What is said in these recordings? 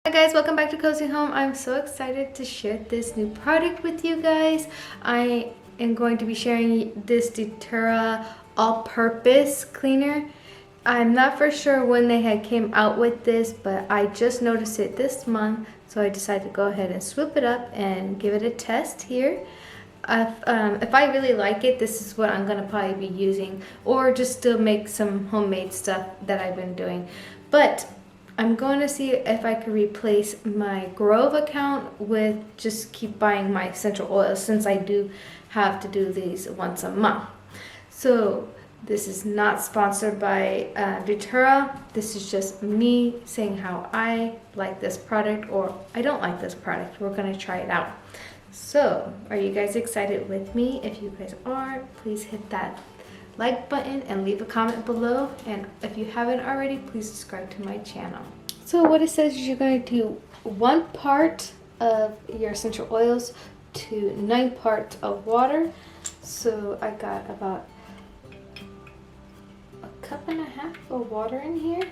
Hi guys, welcome back to Cozy Home. I'm so excited to share this new product with you guys. I am going to be sharing this doTERRA all-purpose cleaner. I'm not for sure when they had came out with this, but I just noticed it this month, so I decided to go ahead and swoop it up and give it a test here. If I really like it, this is what I'm going to probably be using, or just to make some homemade stuff that I've been doing. But I'm going to see if I could replace my Grove account with just keep buying my essential oils, since I do have to do these once a month. So this is not sponsored by doTERRA. This is just me saying how I like this product or I don't like this product. We're going to try it out. So are you guys excited with me? If you guys are, please hit that like button and leave a comment below, and if you haven't already, please subscribe to my channel. So what it says is you're going to do 1 part of your essential oils to 9 parts of water. So I got about a 1.5 cups of water in here.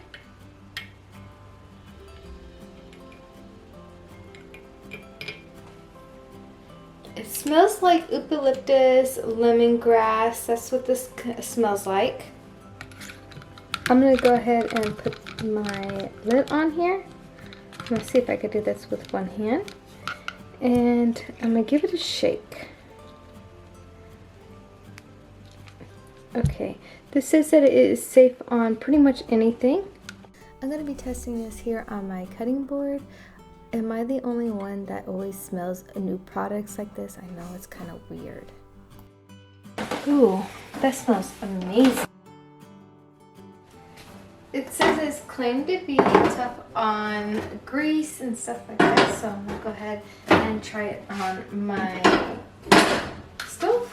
It smells like eucalyptus, lemongrass. That's what this smells like. I'm going to go ahead and put my lid on here. I'm going to see if I could do this with one hand. And I'm going to give it a shake. Okay, this says that it is safe on pretty much anything. I'm going to be testing this here on my cutting board. Am I the only one that always smells new products like this? I know it's kind of weird. Ooh, that smells amazing. It says it's claimed to be tough on grease and stuff like that, so I'm going to go ahead and try it on my stove.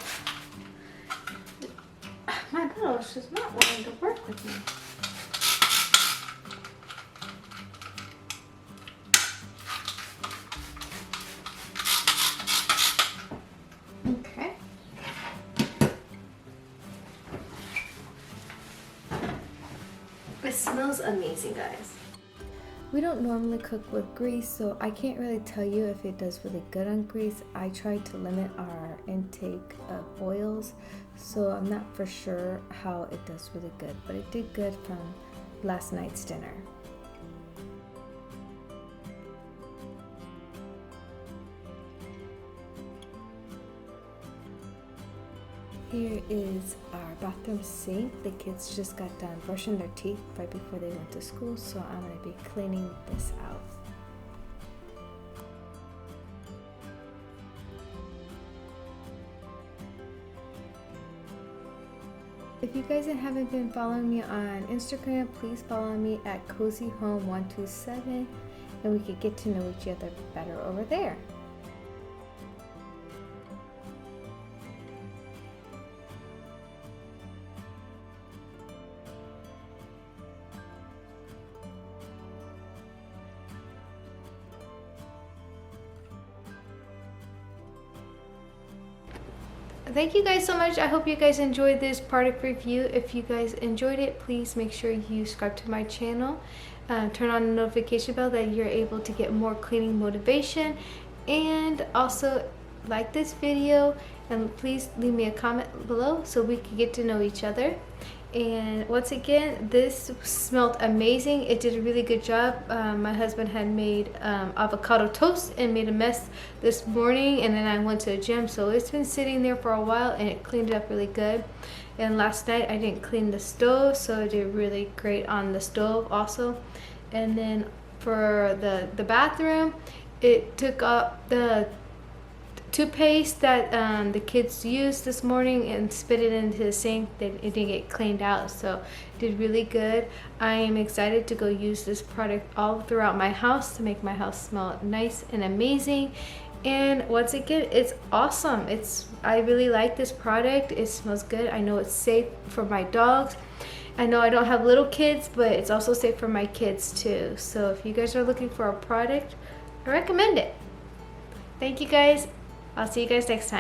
My bottle is just not wanting to work with me. Okay. It smells amazing, guys. We don't normally cook with grease, so I can't really tell you if it does really good on grease. I tried to limit our intake of oils, so I'm not for sure how it does really good, but it did good from last night's dinner. Here is our bathroom sink. The kids just got done brushing their teeth right before they went to school, so I'm going to be cleaning this out. If you guys haven't been following me on Instagram, please follow me at CozyHome127, and we could get to know each other better over there. Thank you guys so much. I hope you guys enjoyed this product review. If you guys enjoyed it, please make sure you subscribe to my channel. Turn on the notification bell that you're able to get more cleaning motivation. And also like this video, and please leave me a comment below so we can get to know each other. And once again, this smelled amazing. It did a really good job. My husband had made avocado toast and made a mess this morning, and then I went to the gym, so it's been sitting there for a while and it cleaned it up really good. And last night I didn't clean the stove, so it did really great on the stove also. And then for the bathroom, it took up the toothpaste that the kids used this morning and spit it into the sink. It didn't get cleaned out, so it did really good. I am excited to go use this product all throughout my house to make my house smell nice and amazing. And once again, it's awesome. I really like this product. It smells good. I know it's safe for my dogs. I know I don't have little kids, but it's also safe for my kids too. So if you guys are looking for a product, I recommend it. Thank you guys. I'll see you guys next time.